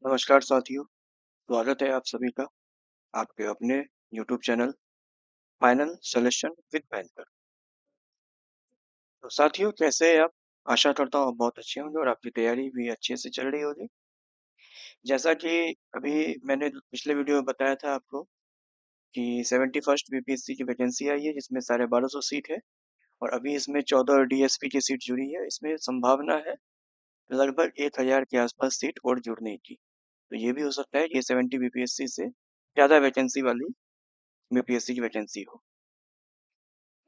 नमस्कार साथियों, स्वागत है आप सभी का आपके अपने YouTube channel final solution with banker. तो साथियों कैसे हैं आप? आशा करता हूँ आप बहुत अच्छे होंगे और आपकी तैयारी भी अच्छे से चल रही होगी। जैसा कि अभी मैंने पिछले वीडियो में बताया था आपको कि 71st बीपीएससी की वैकेंसी आई है जिसमें 1250 सीट है और अभी इसमें 14 डीएसपी की सीट जुड़ी है। इसमें संभावना है लगभग 1000 के आसपास सीट और जुड़ने की। तो ये भी हो सकता है कि ये 70 बीपीएससी से ज़्यादा वैकेंसी वाली बीपीएससी की वैकेंसी हो।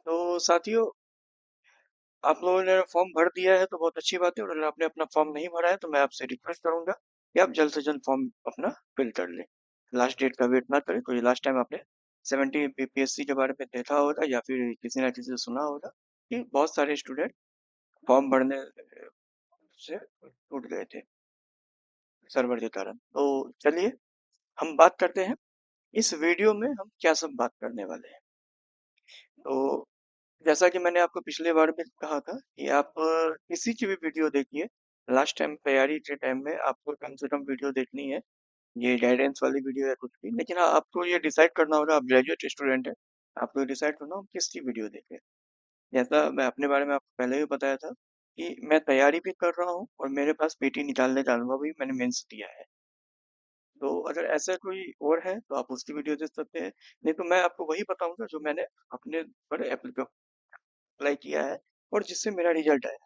तो साथियों आप लोगों ने फॉर्म भर दिया है तो बहुत अच्छी बात है और अगर आपने अपना फॉर्म नहीं भरा है तो मैं आपसे रिक्वेस्ट करूंगा कि आप जल्द से जल्द फॉर्म अपना फिल कर लें। लास्ट डेट का वेट ना करें। तो ये लास्ट टाइम आपने 70 बीपीएससी के बारे में देखा होगा या फिर किसी ना किसी से सुना होगा कि बहुत सारे स्टूडेंट फॉर्म भरने से टूट गए थे सर्वर के कारण। तो चलिए हम बात करते हैं इस वीडियो में हम क्या सब बात करने वाले हैं। तो जैसा कि मैंने आपको पिछले बार भी कहा था कि आप किसी की भी वीडियो देखिए। लास्ट टाइम तैयारी के टाइम में आपको कम से कम वीडियो देखनी है, ये गाइडेंस वाली वीडियो है कुछ भी, लेकिन हाँ आपको ये डिसाइड करना होगा। आप ग्रेजुएट स्टूडेंट है, आपको ये डिसाइड करना होगा किसकी वीडियो देखें। जैसा मैं अपने बारे में आपको पहले भी बताया था कि मैं तैयारी भी कर रहा हूँ और मेरे पास पीटी निकालने का अनुभव भी मैंने मेंस दिया है। तो अगर ऐसा कोई और है तो आप उसकी वीडियो देख सकते हैं, नहीं तो मैं आपको वही बताऊंगा जो मैंने अपने पर अप्लाई किया है और जिससे मेरा रिजल्ट आया।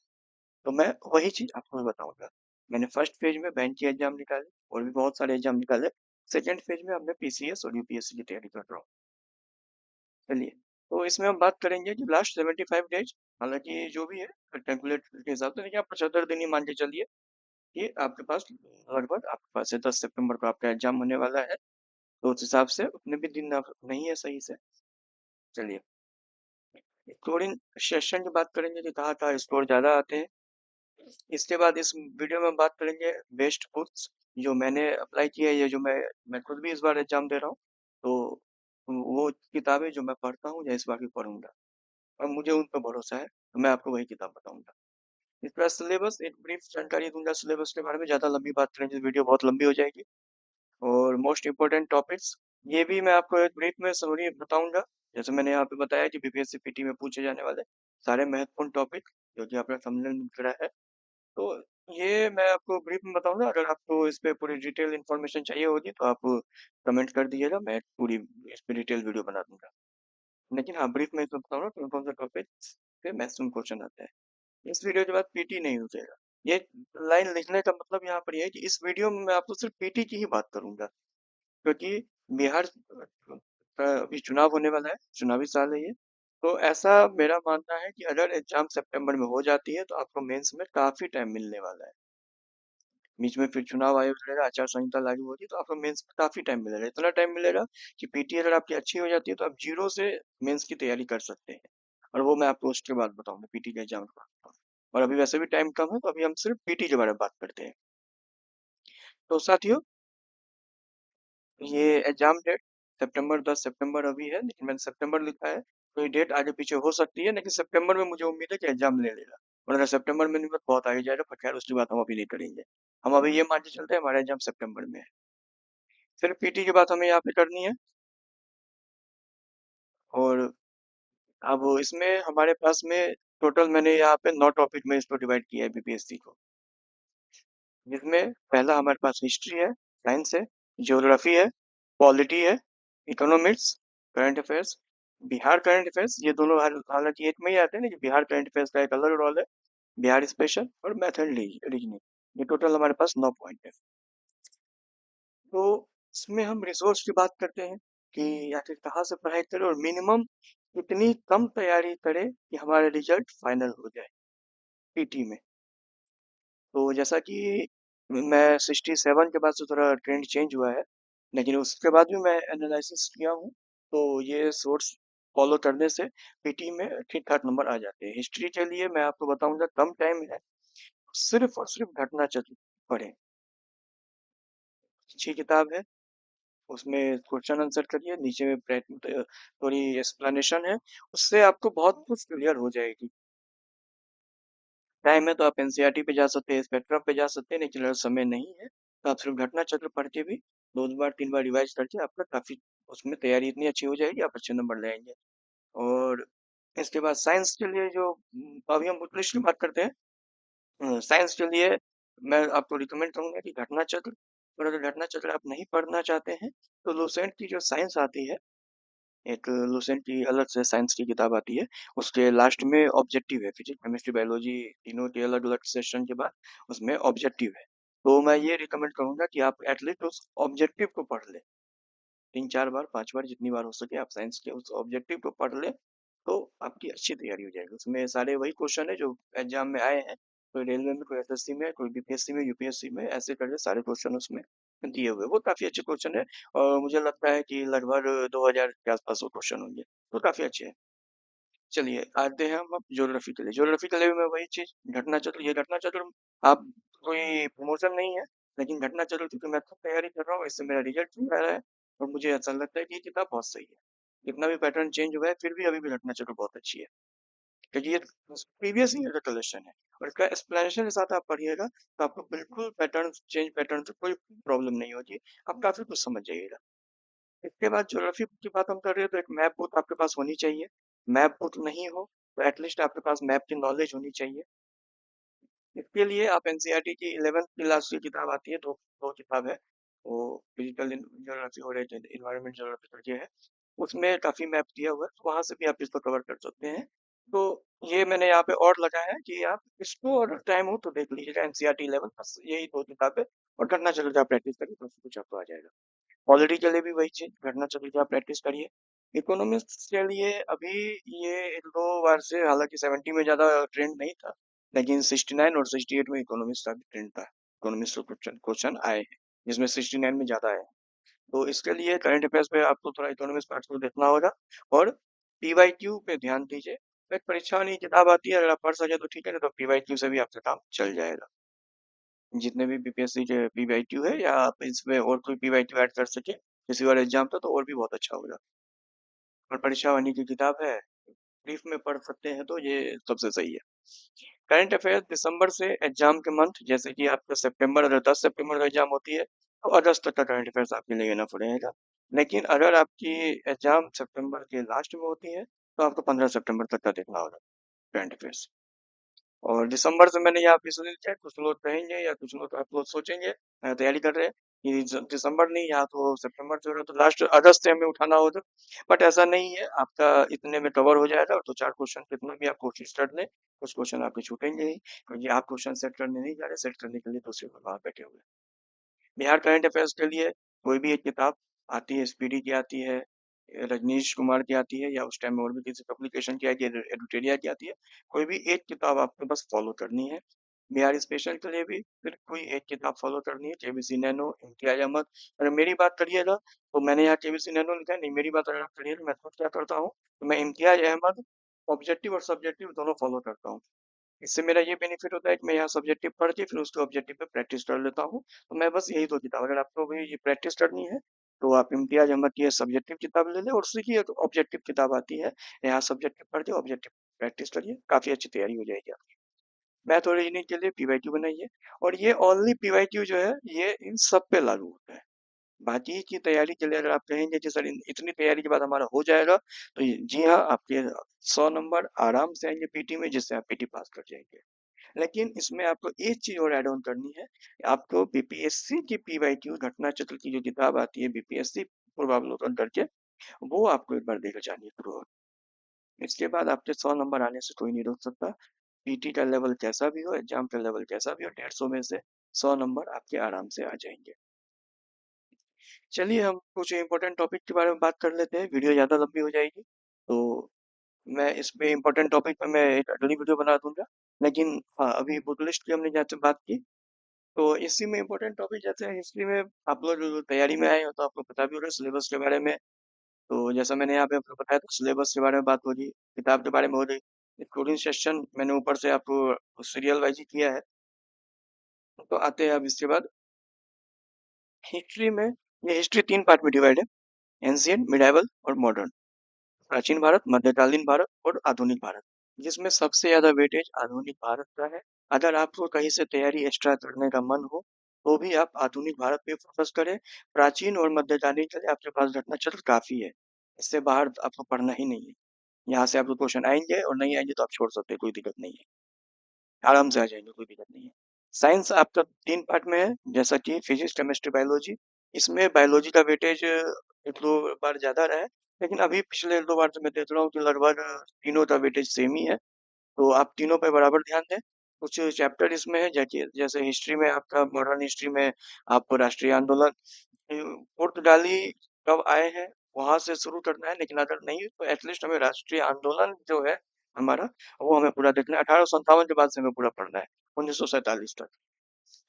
तो मैं वही चीज आपको बताऊंगा। मैंने फर्स्ट फेज में बैंक की एग्जाम निकाले और भी बहुत सारे एग्जाम निकाले। सेकंड फेज में अब मैं पीसीएस और यूपीएससी की तैयारी कर रहा हूँ। चलिए, तो इसमें हम बात करेंगे कि लास्ट 75 डेज, हालांकि जो भी है कैलकुलेट के हिसाब से, लेकिन आप 75 दिन ही मान के चलिए कि आपके पास लगभग आपके पास से 10 सितंबर को आपका एग्जाम होने वाला है। तो उस हिसाब से उतने भी दिन नहीं है सही से। चलिए, स्कोरिंग सेशन की बात करेंगे कि कहाँ कहाँ स्कोर ज्यादा आते हैं। इसके बाद इस वीडियो में बात करेंगे बेस्ट बुक्स जो मैंने अप्लाई किया है, या जो मैं खुद भी इस बार एग्जाम दे रहा हूँ। तो वो किताबें जो मैं पढ़ता हूँ या इस बार भी पढ़ूंगा और मुझे उन पर भरोसा है, तो मैं आपको वही किताब बताऊंगा। इसका सिलेबस एक ब्रीफ जानकारी दूंगा सिलेबस के बारे में। ज़्यादा लंबी बात करेंगे वीडियो बहुत लंबी हो जाएगी। और मोस्ट इम्पोर्टेंट टॉपिक्स ये भी मैं आपको एक ब्रीफ में समरी बताऊंगा। जैसे मैंने यहाँ पे बताया कि बीपीएससी पीटी में पूछे जाने वाले सारे महत्वपूर्ण टॉपिक जो कि आपने समझने में मिल रहा है। तो ये मैं आपको ब्रीफ में बताऊंगा। अगर आपको इस पे पूरी डिटेल इन्फॉर्मेशन चाहिए होगी तो आप कमेंट कर दीजिएगा, मैं पूरी इस पे डिटेल वीडियो बना दूंगा। लेकिन हाँ, ब्रीफ में इसमें बताऊंगा कौन कौन सा टॉपिक पे मैक्सिमम क्वेश्चन आता है। इस वीडियो के बाद पीटी नहीं पूछेगा। ये लाइन लिखने का मतलब यहाँ पर ये है कि इस वीडियो में मैं आपको सिर्फ पीटी की ही बात करूंगा, क्योंकि बिहार का अभी चुनाव होने वाला है, चुनावी साल है ये। तो ऐसा मेरा मानना है कि अगर एग्जाम सितंबर में हो जाती है तो आपको मेंस में काफी टाइम मिलने वाला है। बीच में फिर चुनाव आयोग रहेगा, आचार संहिता लागू होगी, तो आपको मेंस में काफी टाइम मिलेगा। इतना टाइम मिलेगा कि पीटी अगर आपकी अच्छी हो जाती है तो आप जीरो से मेंस की तैयारी कर सकते हैं। और वो मैं आपको उसके बाद बताऊंगा, पीटी के एग्जाम के बाद। और अभी वैसे भी टाइम कम है तो अभी हम सिर्फ पीटी के बारे में बात करते हैं। तो साथियों, ये एग्जाम डेट सितंबर 10 सितंबर अभी है, लेकिन मैंने सितंबर लिखा है तो ये डेट आगे पीछे हो सकती है, लेकिन सितंबर में मुझे उम्मीद है कि एग्जाम ले लेगा। और अगर सितंबर में नहीं तो बहुत आगे जाएगा, पर खैर उसकी बात हम अभी नहीं करेंगे। हम अभी ये मान के चलते हैं हमारा एग्जाम सितंबर में है। सिर्फ पीटी की बात हमें यहाँ पे करनी है। और अब इसमें हमारे पास में टोटल मैंने यहाँ पे 9 टॉपिक में इसको डिवाइड किया है बीपीएससी को, जिसमें पहला हमारे पास हिस्ट्री है, साइंस है, ज्योग्राफी है, पॉलिटी है, economics, current affairs, Bihar current affairs. ये दोनों हालांकि एक में ही आते हैं, लेकिन बिहार करंट अफेयर्स का एक अलग रोल है। बिहार स्पेशल और मेथड रीजनिंग। ये टोटल हमारे पास 9 पॉइंट है। तो इसमें हम रिसोर्स की बात करते हैं कि आखिर कहाँ से पढ़ाई करें और मिनिमम कितनी कम तैयारी करें कि हमारा रिजल्ट फाइनल हो जाए पीटी में। तो जैसा कि मैं 67 के बाद से थोड़ा ट्रेंड चेंज हुआ है, लेकिन उसके बाद भी मैं एनालिसिस किया हूँ। तो ये सोर्स फॉलो करने से पीटी में ठीक ठाक नंबर आ जाते हैं। हिस्ट्री के लिए मैं आपको बताऊंगा कम टाइम है, सिर्फ और सिर्फ घटना चक्र पढ़ें। अच्छी किताब है, उसमें क्वेश्चन आंसर करिए, नीचे में थोड़ी एक्सप्लेनेशन है, उससे आपको बहुत कुछ क्लियर हो जाएगी। टाइम है तो आप एनसीईआरटी पे जा सकते हैं, स्पेक्ट्रम पे जा सकते हैं, लेकिन अगर समय नहीं है तो आप सिर्फ घटना चक्र पढ़ के भी 2 बार 3 बार रिवाइज करके आपका काफ़ी उसमें तैयारी इतनी अच्छी हो जाएगी, आप अच्छे नंबर ले आएँगे। और इसके बाद साइंस के लिए जो अभी हम बुक लिस्ट की बात करते हैं। साइंस के लिए मैं आपको रिकमेंड करूँगा कि घटना चक्र, और अगर घटना चक्र आप नहीं पढ़ना चाहते हैं तो लूसेंट की जो साइंस आती है, एक लूसेंट की अलग से साइंस की किताब आती है, उसके लास्ट में ऑब्जेक्टिव है, फिजिक्स केमिस्ट्री बायोलॉजी तीनों के अलग अलग सेशन के बाद उसमें ऑब्जेक्टिव है। तो मैं ये रिकमेंड करूँगा कि आप एटलीस्ट उस ऑब्जेक्टिव को पढ़ लें, 3-4 बार 5 बार जितनी बार हो सके आप साइंस के उस ऑब्जेक्टिव को पढ़ लें, तो आपकी अच्छी तैयारी हो जाएगी। उसमें सारे वही क्वेश्चन है जो एग्जाम में आए हैं, कोई रेलवे में, कोई एसएससी में, कोई बीपीएससी में, यूपीएससी में, ऐसे करके सारे क्वेश्चन उसमें दिए हुए हैं। वो काफी अच्छे क्वेश्चन है, और मुझे लगता है कि लगभग 2000 के आसपास वो क्वेश्चन होंगे, तो काफी अच्छे हैं। चलिए आते हैं हम अब ज्योग्राफी के लिए। ज्योग्राफी के लिए भी मैं वही चीज, घटना चक्र, ये घटना चक्र आप, कोई प्रमोशन नहीं है, लेकिन घटना चक्र क्योंकि मैं खुद तैयारी कर रहा हूँ, इससे मेरा रिजल्ट भी आ रहा है, और मुझे ऐसा लगता है कि ये किताब बहुत सही है। कितना भी पैटर्न चेंज हुआ है फिर भी अभी भी घटना चक्र बहुत अच्छी है, क्योंकि ये प्रीवियस ईयर का कलेक्शन है, और इसका एक्सप्लेनेशन के साथ आप पढ़िएगा तो आपको बिल्कुल पैटर्न चेंज, पैटर्न से कोई प्रॉब्लम नहीं होगी, आप काफी कुछ समझ जाइएगा। इसके बाद ज्योग्राफी बुक की बात हम कर रहे हैं तो एक मैप बुक आपके पास होनी चाहिए। मैप बुक नहीं हो तो एटलीस्ट आपके पास मैप की नॉलेज होनी चाहिए। इसके लिए आप एनसीईआरटी की 11th क्लास की किताब आती है, दो दो किताब है, वो फिजिकल ज्योग्राफी और इन्वायरमेंट ज्योग्राफी करके है, उसमें काफी मैप दिया हुआ है, तो वहां से भी आप इसको कवर कर सकते हैं। तो ये मैंने यहाँ पे और लगाया है कि आप इसको अगर टाइम हो तो देख लीजिएगा, एनसीईआरटी 11, बस यही दो किताबें, और घटना चक्र का प्रैक्टिस करिए तो सब कुछ आपको आ जाएगा। पॉलिटी के लिए भी वही चीज, घटना चक्र की आप प्रैक्टिस करिए। इकोनॉमिक्स के लिए अभी ये 1-2 बार से, हालांकि 70 में ज्यादा ट्रेंड नहीं था, लेकिन 69 और 68 में इकोनॉमिक्स का भी ट्रेंड था। इकोनॉमिक्स के क्वेश्चन क्वेश्चन आए हैं, जिसमें 69 में ज्यादा आए हैं। तो इसके लिए करंट अफेयर्स पे आपको थोड़ा इकोनॉमिक्स पार्ट को देखना होगा, और पीवाईक्यू पे ध्यान दीजिए। एक परीक्षा वाली किताब आती है, अगर आप पढ़ सके तो ठीक है, नहीं तो पीवाईक्यू से भी आपका काम चल जाएगा। जितने भी बीपीएससी के पीवाईक्यू है, या आप इसमें और कोई पीवाईक्यू ऐड कर सके किसी और एग्जाम का, तो और भी बहुत अच्छा होगा। और परीक्षा वाणी की किताब है, ब्रीफ में पढ़ सकते हैं तो ये सबसे सही है। करंट अफेयर्स दिसंबर से एग्जाम के मंथ, जैसे कि आपका सितंबर, अगर 10 सितंबर का एग्जाम होती है तो अगस्त तक का करंट अफेयर्स आपके लिए लेना पड़ेगा। लेकिन अगर आपकी एग्जाम सितंबर के लास्ट में होती है तो आपको 15 सितंबर तक का देखना होगा करंट अफेयर्स। और दिसंबर से मैंने यहाँ पे इसलिए किया, कुछ लोग कहेंगे या कुछ लोग आप लोग सोचेंगे, तैयारी कर रहे हैं कि दिसंबर नहीं, या तो सितंबर से हो रहा है तो लास्ट अगस्त से हमें उठाना होगा, बट ऐसा नहीं है, आपका इतने में कवर हो जाएगा। और 2-4 क्वेश्चन कितना भी आप कोशिश कर लें, कुछ क्वेश्चन आपके छूटेंगे ही, क्योंकि आप क्वेश्चन सेट करने नहीं जा रहे, सेट करने के लिए दूसरे लोग वहाँ बैठे हुए हैं। बिहार करंट अफेयर्स के लिए कोई भी एक किताब आती है, स्पीडी की आती है, रजनीश कुमार की आती है, या उस टाइम में और भी किसी पब्लिकेशन की आती है, एडिटोरिया की आती है, कोई भी एक किताब आपको बस फॉलो करनी है। बिहार स्पेशल के लिए भी फिर कोई एक किताब फॉलो करनी है, केबीसी नैनो, इम्तियाज अहमद। अगर मेरी बात करिएगा तो मैंने यहाँ केबीसी नैनो लिखा है, नहीं मेरी बात अगर आप करिएगा, मैं खुद क्या करता हूँ, तो मैं इम्तियाज अहमद ऑब्जेक्टिव और सब्जेक्टिव दोनों फॉलो करता हूँ। इससे मेरा ये बेनिफिट होता है कि मैं यहाँ सब्जेक्टिव पढ़ के फिर उसके ऑब्जेक्टिव पे प्रैक्टिस कर लेता हूँ। तो मैं बस यही दो किताब, अगर आपको भी ये प्रैक्टिस करनी है तो आप इम्तियाज अहमद की सब्जेक्टिव किताब ले लें, और उसी की एक ऑब्जेक्टिव किताब आती है, यहाँ सब्जेक्टिव पढ़ के ऑब्जेक्टिव प्रैक्टिस करिए, काफी अच्छी तैयारी हो जाएगी आपकी। मैथ और रीजनिंग के लिए पीवाईक्यू बनाइए, और ये ओनली पीवाईक्यू जो है ये इन सब पे लागू होता है। बाकी की तैयारी के लिए अगर आप कहेंगे कि सर इतनी तैयारी के बाद हमारा हो जाएगा, तो जी हाँ, आपके 100 नंबर आराम से आएंगे पीटी में, जिससे आप पीटी पास कर जाएंगे। लेकिन इसमें आपको एक चीज और ऐड ऑन करनी है, आपको बीपीएससी की पीवाईक्यू घटना चक्र की जो किताब आती है, बीपीएससी पूर्वावलोकन करके, वो आपको एक बार देकर जानी है थ्रू। इसके बाद आपके 100 नंबर आने से कोई नहीं रोक सकता। पीटी का लेवल कैसा भी हो, एग्जाम का लेवल कैसा भी हो, 150 में से 100 नंबर आपके आराम से आ जाएंगे। चलिए हम कुछ इंपॉर्टेंट टॉपिक के बारे में बात कर लेते हैं, वीडियो ज़्यादा लंबी हो जाएगी, तो मैं इस पे इम्पोर्टेंट टॉपिक पे मैं एक अगली वीडियो बना दूंगा। लेकिन हाँ, अभी बुक लिस्ट की हमने जैसे बात की, तो इसी में इम्पोर्टेंट टॉपिक जैसे हिस्ट्री में आप लोग जो तैयारी में आए हो तो आपको पता भी होगा सिलेबस के बारे में। तो जैसा मैंने यहाँ पे आपको बताया, तो सिलेबस के बारे में बात होगी, किताब के बारे में हो रही, कोडिंग सेक्शन मैंने ऊपर से आपको सीरियल वाइज ही किया है। तो आते हैं अब इसके बाद हिस्ट्री में। ये हिस्ट्री 3 पार्ट में डिवाइड है, एंशियंट, मिडाइवल और मॉडर्न। प्राचीन भारत, मध्यकालीन भारत और आधुनिक भारत, जिसमें सबसे ज्यादा वेटेज आधुनिक भारत का है। अगर आपको कहीं से तैयारी एक्स्ट्रा करने का मन हो तो भी आप आधुनिक भारत पे फ़ोकस करें। प्राचीन और मध्यकालीन के लिए आपके पास घटना चित्र काफ़ी है। इससे बाहर आपको पढ़ना ही नहीं है। यहाँ से आपको क्वेश्चन आएँगे और नहीं आएँगे तो आप छोड़ सकते हैं, कोई दिक्कत नहीं है। आराम से आ जाएँगे, कोई दिक्कत नहीं है। साइंस आपका 3 पार्ट में है, जैसा कि फिज़िक्स, केमिस्ट्री, बायोलॉजी। इसमें बायोलॉजी का वेटेज 1-2 बार ज़्यादा रहा है, लेकिन अभी पिछले 1-2 बार से मैं देख रहा हूँ कि लगभग तीनों का वेटेज सेम ही है। तो आप तीनों पे बराबर ध्यान दें। कुछ चैप्टर इसमें है जैसे हिस्ट्री में आपका मॉडर्न हिस्ट्री में आपको राष्ट्रीय आंदोलन पुर्तगाली कब आए हैं वहां से शुरू करना है, लेकिन अगर नहीं तो एटलीस्ट हमें राष्ट्रीय आंदोलन जो है हमारा वो हमें पूरा देखना है। 1857 के बाद से हमें पूरा पढ़ना है 1947 तक।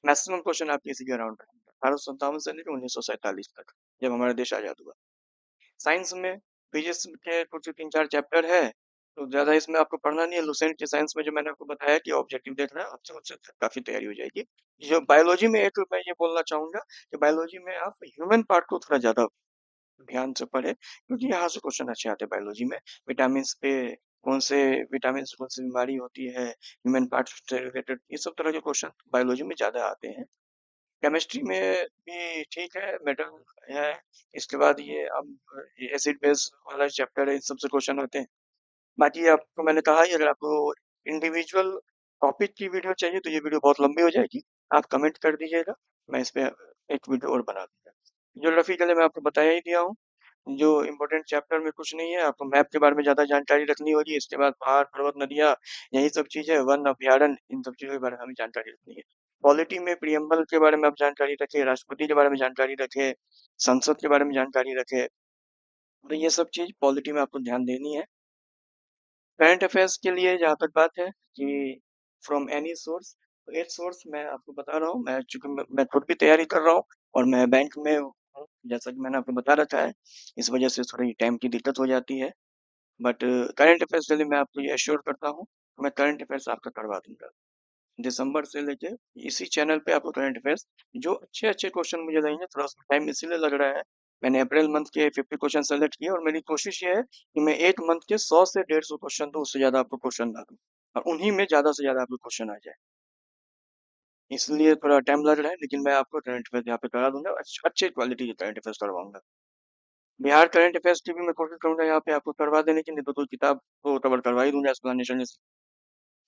मैक्सिमम क्वेश्चन आपके इसी के अराउंड है 1857 से लेकर 1947 तक, जब हमारा देश आजाद हुआ। साइंस में फिजिक्स के कुछ 3-4 चैप्टर है, तो ज़्यादा इसमें आपको पढ़ना नहीं है। लुसेंट के साइंस में जो मैंने आपको बताया कि ऑब्जेक्टिव देखना है, आपसे उससे काफ़ी तैयारी हो जाएगी। जो बायोलॉजी में एक मैं ये बोलना चाहूँगा कि बायोलॉजी में आप ह्यूमन पार्ट को थोड़ा ज़्यादा ध्यान से पढ़ें, क्योंकि यहाँ से क्वेश्चन अच्छे आते हैं बायोलॉजी में। विटामिन्स पे कौन से विटामिन से कौन सी बीमारी होती है, ह्यूमन पार्ट्स से रिलेटेड ये सब तरह के क्वेश्चन बायोलॉजी में ज़्यादा आते हैं। केमिस्ट्री में भी ठीक है, मेटल है। इसके बाद ये अब एसिड बेस वाला चैप्टर है, इन सबसे क्वेश्चन होते हैं। बाकी आपको मैंने कहा ही, अगर आपको इंडिविजुअल टॉपिक की वीडियो चाहिए तो ये वीडियो बहुत लंबी हो जाएगी। आप कमेंट कर दीजिएगा, मैं इस पे एक वीडियो और बना दूंगा। ज्योग्राफी के लिए मैं आपको बताया ही दिया हूँ। जो इम्पोर्टेंट चैप्टर में कुछ नहीं है, आपको मैप के बारे में ज़्यादा जानकारी रखनी होगी। इसके बाद पहाड़, पर्वत, नदियाँ, यही सब चीज़ें, वन अभयारण्य, इन सब चीज़ों के बारे में हमें जानकारी रखनी है। पॉलिटी में प्रियम्बल के बारे में आप जानकारी रखें, राष्ट्रपति के बारे में जानकारी रखें, संसद के बारे में जानकारी रखें। तो ये सब चीज़ पॉलिटी में आपको ध्यान देनी है। करंट अफेयर्स के लिए जहाँ तक बात है कि फ्रॉम एनी सोर्स, तो एक सोर्स मैं आपको बता रहा हूँ। मैं चूँकि मैं खुद भी तैयारी कर रहा हूँ और मैं बैंक में हूँ, जैसा कि मैंने आपको बता रखा है। इस वजह से थोड़ी टाइम की दिक्कत हो जाती है। बट करंट अफेयर्स के लिए मैं आपको ये एश्योर करता हूँ, मैं करंट अफेयर्स आपका करवा दूँगा। दिसंबर से लेके इसी चैनल पे आपको करंट अफेयर्स जो अच्छे-अच्छे क्वेश्चन मुझे लगेंगे, थोड़ा सा टाइम इसीलिए लग रहा है। मैंने अप्रैल मंथ के 50 क्वेश्चन सेलेक्ट किए और मेरी कोशिश ये है कि मैं 1 मंथ के 100 से 150 क्वेश्चन दूँ, उससे ज़्यादा आपको क्वेश्चन ना दूँ और उन्हीं में ज़्यादा से ज़्यादा आपको क्वेश्चन आ जाए। इसलिए थोड़ा टाइम लग रहा है, लेकिन मैं आपको करंट अफेयर्स यहाँ पे करा दूँगा, अच्छे क्वालिटी के करंट अफेयर्स करवाऊँगा। बिहार करंट अफेयर्स की भी मैं कोशिश करूँगा यहाँ पे आपको करवा देने की, नहीं तो किताब तो कवर करवा ही दूँगा एक्सप्लेनेशन।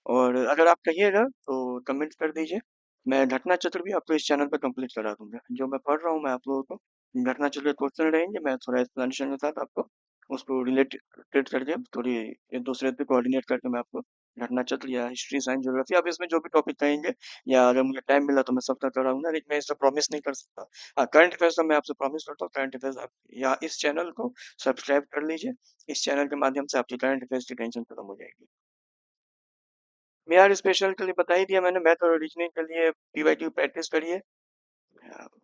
और अगर आप कहिएगा तो कमेंट कर दीजिए। मैं घटना चक्र भी आपको इस चैनल पे कंप्लीट करा दूँगा। जो मैं पढ़ रहा हूँ मैं आप लोगों को घटना चक्र के क्वेश्चन रहेंगे, मैं थोड़ा एक्सप्लेनेशन के साथ आपको उसको रिलेटेड करके थोड़ी एक-दूसरे से कोऑर्डिनेट करके मैं आपको घटना चक्र या हिस्ट्री, साइंस, ज्योग्राफी आप इसमें जो भी टॉपिक कहेंगे या अगर मुझे टाइम मिला तो मैं सबका कराऊँगा, लेकिन मैं इसका प्रॉमिस नहीं कर सकता। हाँ, करंट अफेयर्स का मैं आपसे प्रॉमिस करता हूँ, करंट अफेयर्स आप या इस चैनल को सब्सक्राइब कर लीजिए। इस चैनल के माध्यम से आपकी करंट अफेयर्स की टेंशन खत्म हो जाएगी। बिहार स्पेशल के लिए बता ही दिया मैंने, मैथ और रीजनिंग के लिए पीवाईक्यू प्रैक्टिस करिए।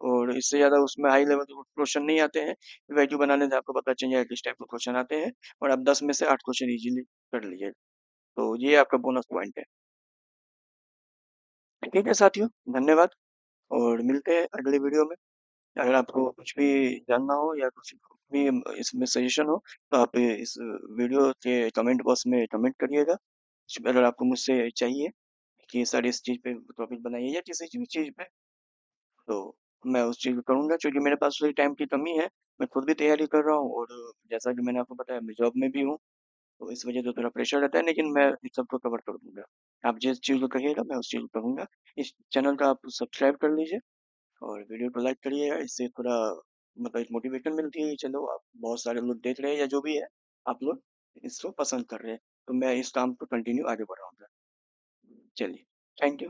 और इससे ज़्यादा उसमें हाई लेवल के क्वेश्चन नहीं आते हैं। पीवाईक्यू बनाने से आपको पता चल जाएगा किस टाइप के क्वेश्चन आते हैं और आप 10 में से 8 क्वेश्चन इजीली कर लीजिए। तो ये आपका बोनस पॉइंट है। ठीक है साथियों, धन्यवाद और मिलते हैं अगले वीडियो में। अगर आपको कुछ भी जानना हो या कुछ भी इसमें सजेशन हो तो आप इस वीडियो के कमेंट बॉक्स में कमेंट करिएगा। अगर आपको मुझसे चाहिए कि सर इस चीज़ पे टॉपिक बनाइए या किसी भी चीज़ पे, तो मैं उस चीज़ को करूँगा। क्योंकि मेरे पास थोड़ी टाइम की कमी है, मैं खुद भी तैयारी कर रहा हूँ और जैसा कि मैंने आपको बताया मैं जॉब में भी हूँ, तो इस वजह से थोड़ा प्रेशर रहता है, लेकिन मैं इस सबको कवर कर दूँगा। आप जिस चीज़ को कहिएगा मैं उस चीज़ को करूँगा। इस चैनल का आप सब्सक्राइब कर लीजिए और वीडियो को लाइक करिएगा, इससे थोड़ा मतलब एक मोटिवेशन मिलती है कि चलो आप बहुत सारे लोग देख रहे हैं या जो भी है, आप लोग इसको पसंद कर रहे हैं, तो मैं इस काम को कंटिन्यू आगे बढ़ाऊँगा। चलिए, थैंक यू।